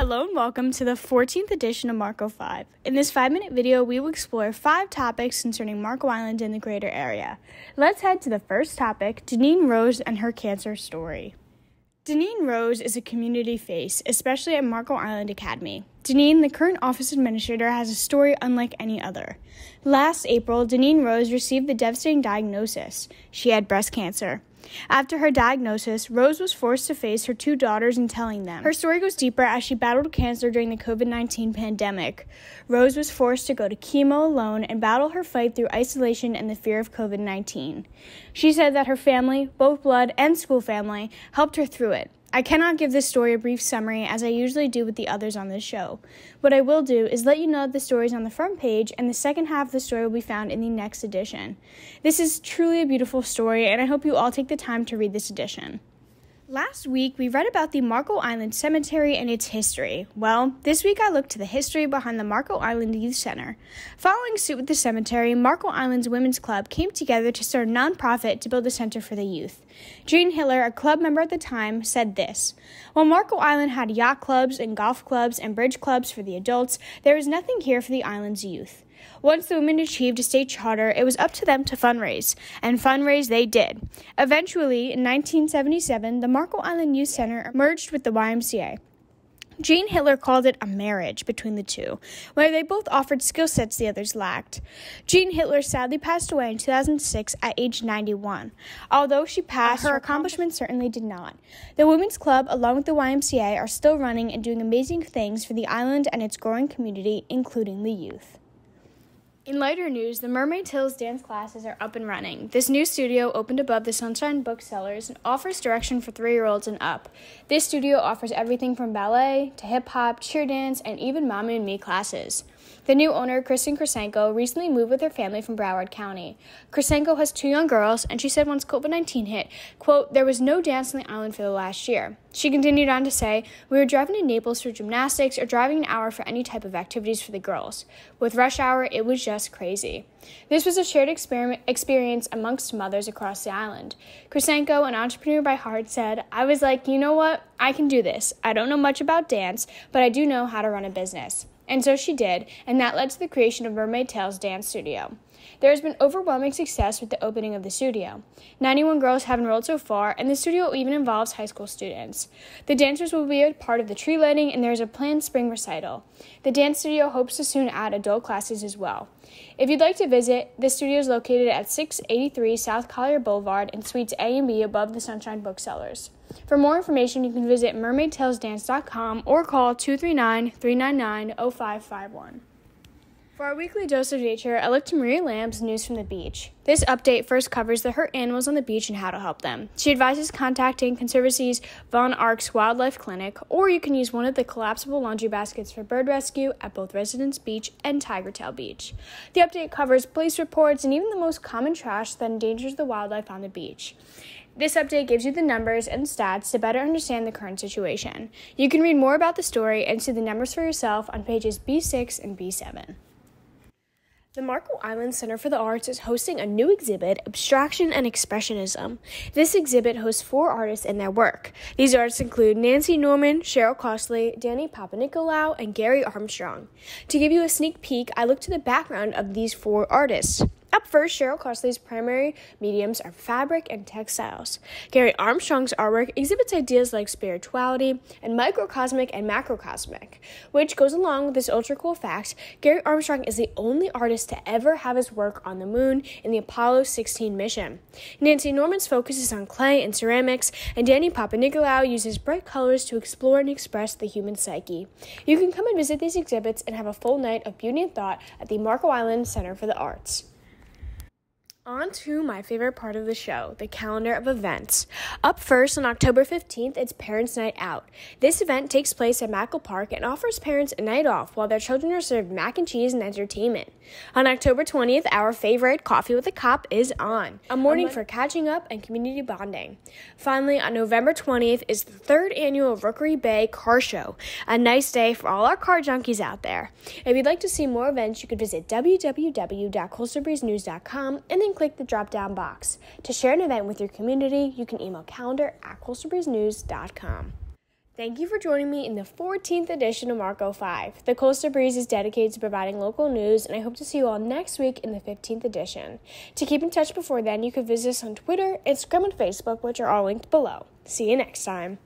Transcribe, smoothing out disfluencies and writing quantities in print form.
Hello and welcome to the 14th edition of Marco 5. In this 5-minute video, we will explore 5 topics concerning Marco Island and the greater area. Let's head to the first topic, Janine Rose and her cancer story. Janine Rose is a community face, especially at Marco Island Academy. Janine, the current office administrator, has a story unlike any other. Last April, Janine Rose received the devastating diagnosis. She had breast cancer. After her diagnosis, Rose was forced to face her 2 daughters and telling them. Her story goes deeper as she battled cancer during the COVID-19 pandemic. Rose was forced to go to chemo alone and battle her fight through isolation and the fear of COVID-19. She said that her family, both blood and school family, helped her through it. I cannot give this story a brief summary as I usually do with the others on this show. What I will do is let you know that the story is on the front page and the second half of the story will be found in the next edition. This is truly a beautiful story and I hope you all take the time to read this edition. Last week, we read about the Marco Island Cemetery and its history. Well, this week I looked to the history behind the Marco Island Youth Center. Following suit with the cemetery, Marco Island's Women's Club came together to start a nonprofit to build a center for the youth. Jean Hiller, a club member at the time, said this: "While Marco Island had yacht clubs and golf clubs and bridge clubs for the adults, there was nothing here for the island's youth. Once the women achieved a state charter, it was up to them to fundraise, and fundraise they did. Eventually, in 1977, the Marco Island Youth Center merged with the YMCA. Jean Hiller called it a marriage between the two, where they both offered skill sets the others lacked. Jean Hiller sadly passed away in 2006 at age 91. Although she passed, her accomplishments certainly did not. The Women's Club, along with the YMCA, are still running and doing amazing things for the island and its growing community, including the youth." In lighter news, the Mermaidtails Dance classes are up and running. This new studio opened above the Sunshine Booksellers and offers direction for 3-year-olds and up. This studio offers everything from ballet to hip-hop, cheer dance, and even Mommy and Me classes. The new owner, Kristen Krasenko, recently moved with her family from Broward County. Krasenko has 2 young girls, and she said once COVID-19 hit, quote, "There was no dance on the island for the last year." She continued on to say, "We were driving to Naples for gymnastics or driving an hour for any type of activities for the girls. With rush hour, it was just crazy." This was a shared experience amongst mothers across the island. Krasenko, an entrepreneur by heart, said, "I was like, you know what? I can do this. I don't know much about dance, but I do know how to run a business." And so she did, and that led to the creation of Mermaidtails Dance Studio. There has been overwhelming success with the opening of the studio. 91 girls have enrolled so far, and the studio even involves high school students. The dancers will be a part of the tree lighting, and there is a planned spring recital. The dance studio hopes to soon add adult classes as well. If you'd like to visit, the studio is located at 683 South Collier Boulevard in Suites A and B above the Sunshine Booksellers. For more information, you can visit mermaidtailsdance.com or call 239-399-0551. For our weekly dose of nature, I look to Maria Lamb's News from the Beach. This update first covers the hurt animals on the beach and how to help them. She advises contacting Conservancy's Von Arks Wildlife Clinic, or you can use one of the collapsible laundry baskets for bird rescue at both Residence Beach and Tigertail Beach. The update covers police reports and even the most common trash that endangers the wildlife on the beach. This update gives you the numbers and stats to better understand the current situation. You can read more about the story and see the numbers for yourself on pages B6 and B7. The Marco Island Center for the Arts is hosting a new exhibit, Abstraction and Expressionism. This exhibit hosts 4 artists and their work. These artists include Nancy Norman, Cheryl Costley, Danny Papanicolaou, and Gary Armstrong. To give you a sneak peek, I looked to the background of these 4 artists. Up first, Cheryl Costley's primary mediums are fabric and textiles. Gary Armstrong's artwork exhibits ideas like spirituality and microcosmic and macrocosmic, which goes along with this ultra-cool fact: Gary Armstrong is the only artist to ever have his work on the moon in the Apollo 16 mission. Nancy Norman's focus is on clay and ceramics, and Danny Papanicolaou uses bright colors to explore and express the human psyche. You can come and visit these exhibits and have a full night of beauty and thought at the Marco Island Center for the Arts. On to my favorite part of the show, the calendar of events. Up first, on October 15th, it's Parents' Night Out. This event takes place at Mackle Park and offers parents a night off while their children are served mac and cheese and entertainment. On October 20th, our favorite, Coffee with a Cop, is on, a morning for catching up and community bonding. Finally, on November 20th is the 3rd annual Rookery Bay Car Show, a nice day for all our car junkies out there. If you'd like to see more events, you could visit www.coastalbreezenews.com and then click the drop-down box. To share an event with your community, you can email calendar@coastalbreezenews.com. Thank you for joining me in the 14th edition of Marco 5. The Coastal Breeze is dedicated to providing local news, and I hope to see you all next week in the 15th edition. To keep in touch before then, you can visit us on Twitter, Instagram, and Facebook, which are all linked below. See you next time.